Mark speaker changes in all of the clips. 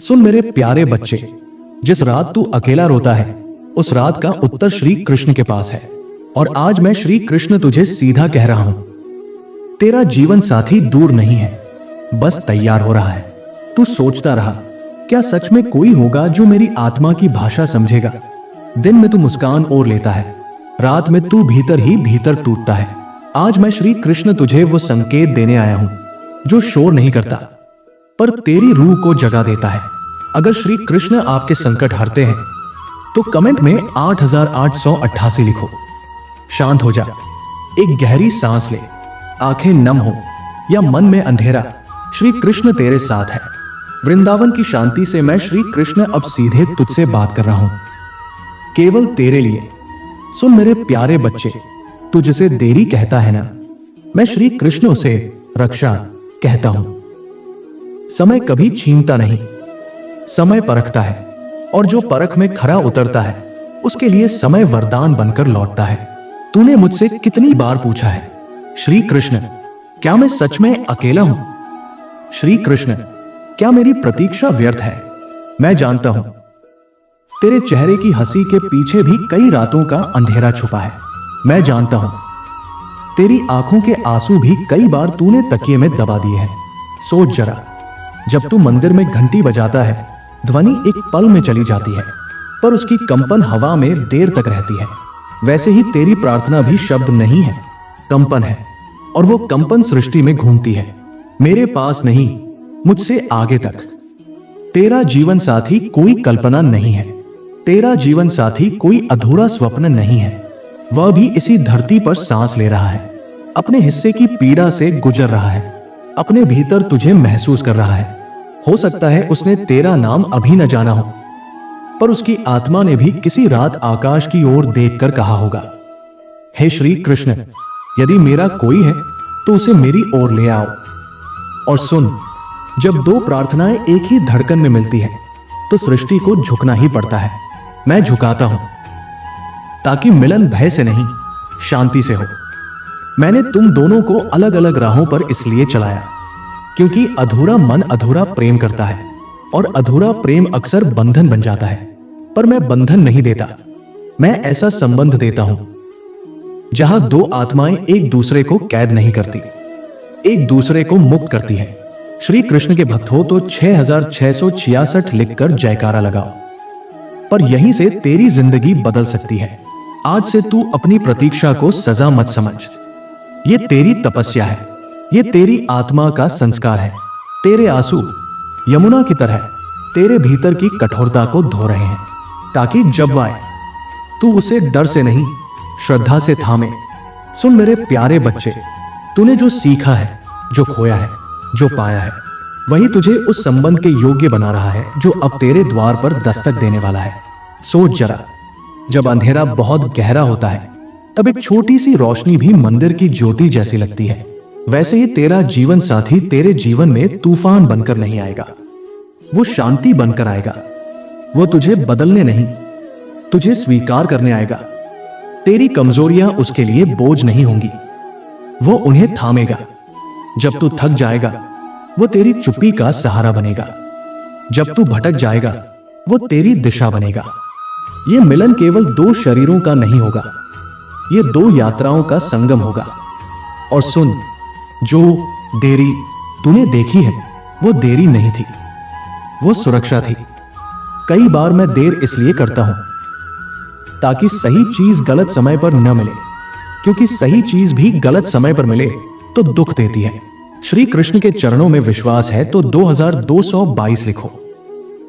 Speaker 1: सुन मेरे प्यारे बच्चे, जिस रात तू अकेला रोता है उस रात का उत्तर श्री कृष्ण के पास है। और आज मैं श्री कृष्ण तुझे सीधा कह रहा हूं, तेरा जीवन साथी दूर नहीं है, बस तैयार हो रहा है। तू सोचता रहा, क्या सच में कोई होगा जो मेरी आत्मा की भाषा समझेगा। दिन में तू मुस्कान ओढ़ लेता है, रात में तू भीतर ही भीतर टूटता है। आज मैं श्री कृष्ण तुझे वो संकेत देने आया हूं जो शोर नहीं करता पर तेरी रूह को जगा देता है। अगर श्री कृष्ण आपके संकट हरते हैं तो कमेंट में 8888 लिखो। शांत हो जा, एक गहरी सांस ले, आंखें नम हो या मन में अंधेरा, श्री कृष्ण तेरे साथ है। वृंदावन की शांति से मैं श्री कृष्ण अब सीधे तुझसे बात कर रहा हूं, केवल तेरे लिए। सुन मेरे प्यारे बच्चे, तू जिसे देरी कहता है ना, मैं श्री कृष्ण उसे रक्षा कहता हूं। समय कभी छीनता नहीं, समय परखता है, और जो परख में खरा उतरता है उसके लिए समय वरदान बनकर लौटता है। तूने मुझसे कितनी बार पूछा है, श्री कृष्ण क्या मैं सच में अकेला हूं? श्री कृष्ण क्या मेरी प्रतीक्षा व्यर्थ है? मैं जानता हूं तेरे चेहरे की हंसी के पीछे भी कई रातों का अंधेरा छुपा है। मैं जानता हूं तेरी आंखों के आंसू भी कई बार तूने तकिए में दबा दिए हैं। सोच जरा, जब तू मंदिर में घंटी बजाता है, ध्वनि एक पल में चली जाती है पर उसकी कंपन हवा में देर तक रहती है। वैसे ही तेरी प्रार्थना भी शब्द नहीं है, कंपन है, और वो कंपन सृष्टि में घूमती है, मेरे पास नहीं, मुझसे आगे तक। तेरा जीवन साथी कोई कल्पना नहीं है, तेरा जीवन साथी कोई अधूरा स्वप्न नहीं है। वह भी इसी धरती पर सांस ले रहा है, अपने हिस्से की पीड़ा से गुजर रहा है, अपने भीतर तुझे महसूस कर रहा है। हो सकता है उसने तेरा नाम अभी न जाना हो, पर उसकी आत्मा ने भी किसी रात आकाश की ओर देखकर कहा होगा, हे श्री कृष्ण, यदि मेरा कोई है तो उसे मेरी ओर ले आओ। और सुन, जब दो प्रार्थनाएं एक ही धड़कन में मिलती है तो सृष्टि को झुकना ही पड़ता है। मैं झुकाता हूं ताकि मिलन भय से नहीं, शांति से हो। मैंने तुम दोनों को अलग अलग राहों पर इसलिए चलाया क्योंकि अधूरा मन अधूरा प्रेम करता है और अधूरा प्रेम अक्सर बंधन बन जाता है। पर मैं बंधन नहीं देता, मैं ऐसा संबंध देता हूं जहां दो आत्माएं एक दूसरे को कैद नहीं करती, एक दूसरे को मुक्त करती है। श्री कृष्ण के भक्त हो तो 6666 लिखकर जयकारा लगाओ, पर यहीं से तेरी जिंदगी बदल सकती है। आज से तू अपनी प्रतीक्षा को सजा मत समझ, ये तेरी तपस्या है, ये तेरी आत्मा का संस्कार है। तेरे आंसू यमुना की तरह तेरे भीतर की कठोरता को धो रहे हैं, ताकि जब वह आए तू उसे डर से नहीं, श्रद्धा से थामे। सुन मेरे प्यारे बच्चे, तूने जो सीखा है, जो खोया है, जो पाया है, वही तुझे उस संबंध के योग्य बना रहा है जो अब तेरे द्वार पर दस्तक देने वाला है। सोच जरा, जब अंधेरा बहुत गहरा होता है तब एक छोटी सी रोशनी भी मंदिर की ज्योति जैसी लगती है। वैसे ही तेरा जीवन साथी तेरे जीवन में तूफान बनकर नहीं आएगा, वो शांति बनकर आएगा। वो तुझे बदलने नहीं, तुझे स्वीकार करने आएगा। तेरी कमजोरियां उसके लिए बोझ नहीं होंगी, वो उन्हें थामेगा। जब तू थक जाएगा वो तेरी चुप्पी का सहारा बनेगा, जब तू भटक जाएगा वो तेरी दिशा बनेगा। ये मिलन केवल दो शरीरों का नहीं होगा, ये दो यात्राओं का संगम होगा। और सुन, जो देरी तूने देखी है वो देरी नहीं थी, वो सुरक्षा थी। कई बार मैं देर इसलिए करता हूं ताकि सही चीज गलत समय पर न मिले, क्योंकि सही चीज भी गलत समय पर मिले तो दुख देती है। श्री कृष्ण के चरणों में विश्वास है तो 2222 लिखो।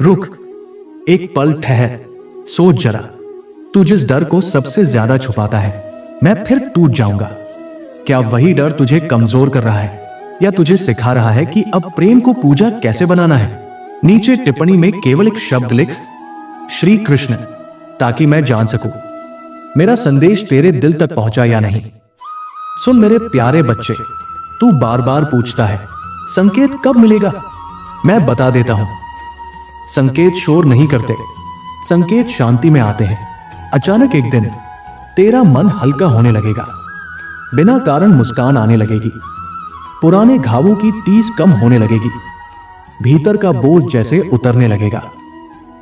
Speaker 1: रुक, एक पल ठहर, सोच जरा, तू जिस डर को सबसे ज्यादा छुपाता है, मैं फिर टूट जाऊंगा। क्या वही डर तुझे कमजोर कर रहा है या तुझे सिखा रहा है कि अब प्रेम को पूजा कैसे बनाना है? नीचे टिप्पणी में केवल एक शब्द लिख, श्री कृष्ण, ताकि मैं जान सकूं मेरा संदेश तेरे दिल तक पहुंचा या नहीं। सुन मेरे प्यारे बच्चे, तू बार बार पूछता है संकेत कब मिलेगा? मैं बता देता हूं, संकेत शोर नहीं करते, संकेत शांति में आते हैं। अचानक एक दिन तेरा मन हल्का होने लगेगा, बिना कारण मुस्कान आने लगेगी, पुराने घावों की टीस कम होने लगेगी, भीतर का बोझ जैसे उतरने लगेगा।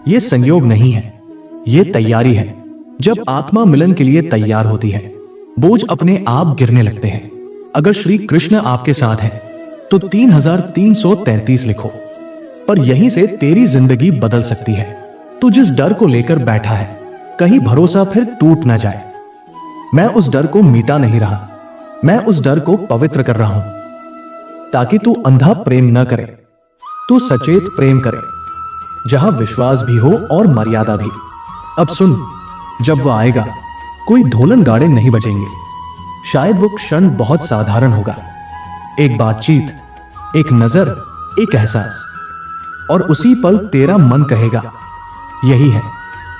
Speaker 1: ये संयोग नहीं है, ये तैयारी है। जब आत्मा मिलन के लिए तैयार होती है, बोझ अपने आप गिरने लगते हैं। अगर श्री कृष्ण आपके साथ हैं, तो 3333 लिखो। पर यहीं से तेरी जिंदगी बदल सकती है। तू जिस डर को लेकर बैठा है, कहीं भरोसा फिर टूट ना जाए। मैं उस डर को मिटा नहीं रहा, मैं उस डर को पवित्र कर रहा हूं, ताकि तू अंधा प्रेम न करे, तू सचेत प्रेम करे, जहां विश्वास भी हो और मर्यादा भी। अब सुन, जब वो आएगा, कोई ढोलन गाड़े नहीं बजेंगे। शायद वो क्षण बहुत साधारण होगा, एक बातचीत, एक नजर, एक एहसास, और उसी पल तेरा मन कहेगा यही है,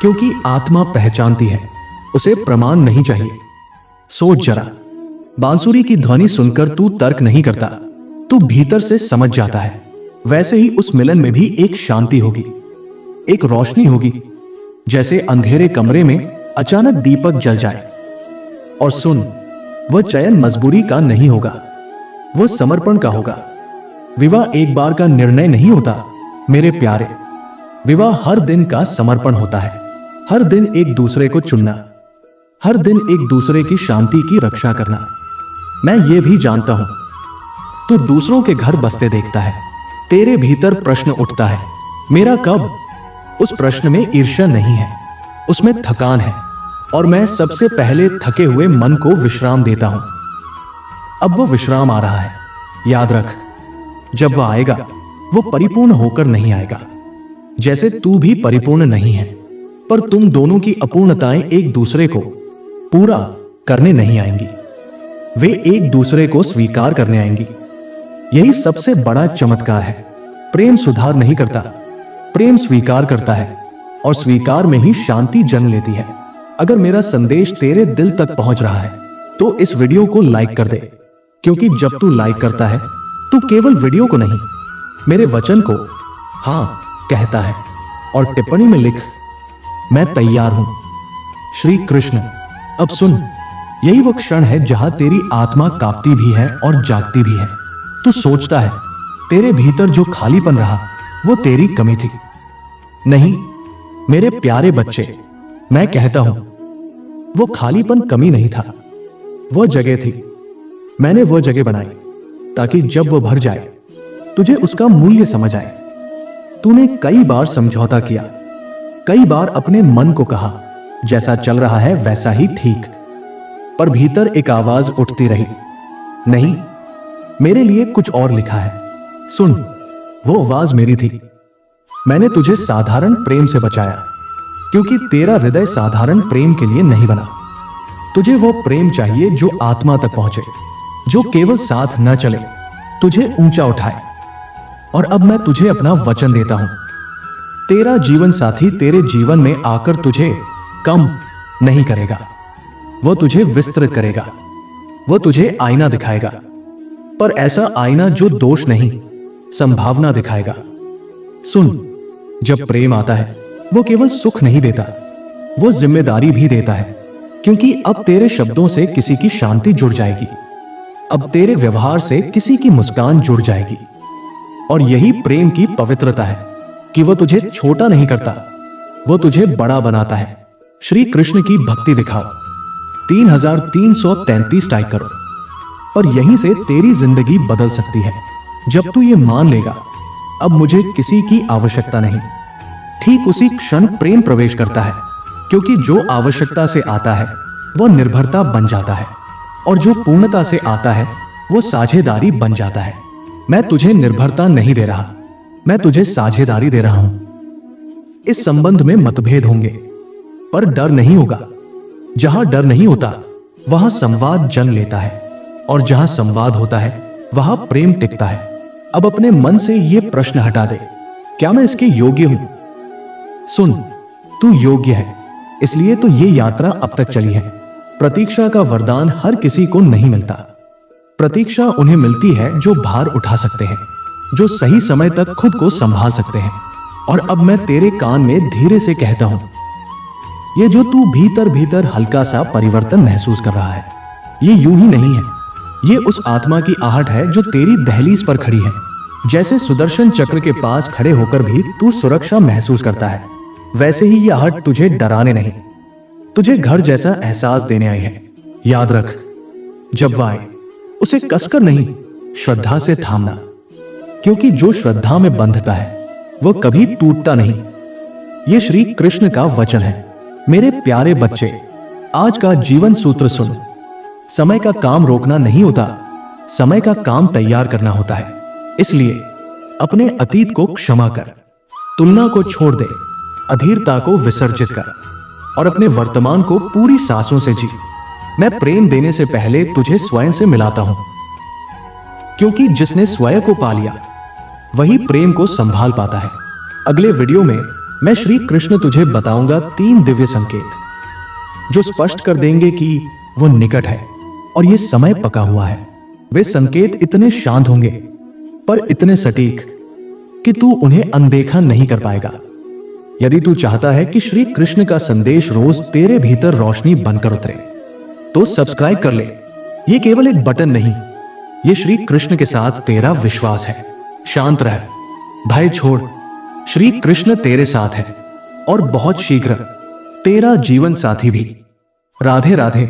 Speaker 1: क्योंकि आत्मा पहचानती है, उसे प्रमाण नहीं चाहिए। सोच जरा, बांसुरी की ध्वनि सुनकर तू तर्क नहीं करता, तू भीतर से समझ जाता है। वैसे ही उस मिलन में भी एक शांति होगी, एक रोशनी होगी, जैसे अंधेरे कमरे में अचानक दीपक जल जाए। और सुन, वह चयन मजबूरी का नहीं होगा, वह समर्पण का होगा। विवाह एक बार का निर्णय नहीं होता मेरे प्यारे, विवाह हर दिन का समर्पण होता है। हर दिन एक दूसरे को चुनना, हर दिन एक दूसरे की शांति की रक्षा करना। मैं ये भी जानता हूं, तू दूसरों के घर बसते देखता है, तेरे भीतर प्रश्न उठता है, मेरा कब? उस प्रश्न में ईर्ष्या नहीं है, उसमें थकान है, और मैं सबसे पहले थके हुए मन को विश्राम देता हूं। अब वो विश्राम आ रहा है। याद रख, जब वह आएगा, वो परिपूर्ण होकर नहीं आएगा, जैसे तू भी परिपूर्ण नहीं है। पर तुम दोनों की अपूर्णताएं एक दूसरे को पूरा करने नहीं आएंगी, वे एक दूसरे को स्वीकार करने आएंगी। यही सबसे बड़ा चमत्कार है। प्रेम सुधार नहीं करता, प्रेम स्वीकार करता है, और स्वीकार में ही शांति जन्म लेती है। अगर मेरा संदेश तेरे दिल तक पहुंच रहा है, तो इस वीडियो को लाइक कर दे, क्योंकि जब तू लाइक करता है, तू केवल वीडियो को नहीं, मेरे वचन को हां कहता है। और टिप्पणी में लिख, मैं तैयार हूं। श्री कृष्ण। अब सुन, यही वो क्षण है जहां तेरी आत्मा कांपती भी है और जागती भी है। तू सोचता है, तेरे भीतर जो खालीपन रहा, वो तेरी कमी थी। नहीं मेरे प्यारे बच्चे, मैं कहता हूं, वो खालीपन कमी नहीं था, वो जगह थी। मैंने वो जगह बनाई ताकि जब वो भर जाए, तुझे उसका मूल्य समझ आए। तूने कई बार समझौता किया, कई बार अपने मन को कहा, जैसा चल रहा है वैसा ही ठीक। पर भीतर एक आवाज उठती रही, नहीं, मेरे लिए कुछ और लिखा है। सुन, वो आवाज मेरी थी। मैंने तुझे साधारण प्रेम से बचाया, क्योंकि तेरा हृदय साधारण प्रेम के लिए नहीं बना। तुझे वो प्रेम चाहिए जो आत्मा तक पहुंचे, जो केवल साथ न चले, तुझे ऊंचा उठाए। और अब मैं तुझे अपना वचन देता हूं, तेरा जीवन साथी तेरे जीवन में आकर तुझे कम नहीं करेगा, वो तुझे विस्तृत करेगा, वो तुझे आईना दिखाएगा। पर ऐसा आईना जो दोष नहीं, संभावना दिखाएगा। सुन, जब प्रेम आता है, वो केवल सुख नहीं देता, वो जिम्मेदारी भी देता है। क्योंकि अब तेरे शब्दों से किसी की शांति जुड़ जाएगी, अब तेरे व्यवहार से किसी की मुस्कान जुड़ जाएगी। और यही प्रेम की पवित्रता है कि वो तुझे छोटा नहीं करता, वो तुझे बड़ा बनाता है। श्री कृष्ण की भक्ति दिखाओ, 3333 टाइप करो, और यहीं से तेरी जिंदगी बदल सकती है। जब तू ये मान लेगा, अब मुझे किसी की आवश्यकता नहीं, ठीक उसी क्षण प्रेम प्रवेश करता है। क्योंकि जो आवश्यकता से आता है, वो निर्भरता बन जाता है, और जो पूर्णता से आता है, वो साझेदारी बन जाता है। मैं तुझे निर्भरता नहीं दे रहा, मैं तुझे साझेदारी दे रहा हूं। इस संबंध में मतभेद होंगे, पर डर नहीं होगा। जहां डर नहीं होता, वहां संवाद जन्म लेता है, और जहां संवाद होता है, वहां प्रेम टिकता है। अब अपने मन से यह प्रश्न हटा दे, क्या मैं इसके योग्य हूं? सुन, तू योग्य है, इसलिए तो ये यात्रा अब तक चली है। प्रतीक्षा का वरदान हर किसी को नहीं मिलता। प्रतीक्षा उन्हें मिलती है जो भार उठा सकते हैं, जो सही समय तक खुद को संभाल सकते हैं। और अब मैं तेरे कान में धीरे से कहता हूं, ये जो तू भीतर भीतर हल्का सा परिवर्तन महसूस कर रहा है, ये यूं ही नहीं है। ये उस आत्मा की आहट है जो तेरी दहलीज पर खड़ी है, जैसे सुदर्शन चक्र के पास खड़े होकर भी तू सुरक्षा महसूस करता है, वैसे ही यह हट तुझे डराने नहीं, तुझे घर जैसा एहसास देने आई है। याद रख, जब वह आए उसे कसकर नहीं, श्रद्धा से थामना, क्योंकि जो श्रद्धा में बंधता है वह कभी टूटता नहीं। यह श्री कृष्ण का वचन है। मेरे प्यारे बच्चे, आज का जीवन सूत्र सुन। समय का काम रोकना नहीं होता, समय का काम तैयार करना होता है। इसलिए अपने अतीत को क्षमा कर, तुलना को छोड़ दे, अधीरता को विसर्जित कर और अपने वर्तमान को पूरी सांसों से जी। मैं प्रेम देने से पहले तुझे स्वयं से मिलाता हूं, क्योंकि जिसने स्वयं को पा लिया वही प्रेम को संभाल पाता है। अगले वीडियो में मैं श्री कृष्ण तुझे बताऊंगा 3 दिव्य संकेत जो स्पष्ट कर देंगे कि वो निकट है और ये समय पका हुआ है। वे संकेत इतने शांत होंगे पर इतने सटीक कि तू उन्हें अनदेखा नहीं कर पाएगा। यदि तू चाहता है कि श्री कृष्ण का संदेश रोज तेरे भीतर रोशनी बनकर उतरे तो सब्सक्राइब कर ले। यह केवल एक बटन नहीं, यह श्री कृष्ण के साथ तेरा विश्वास है। शांत रह, भय छोड़, श्री कृष्ण तेरे साथ है और बहुत शीघ्र तेरा जीवन साथी भी। राधे राधे।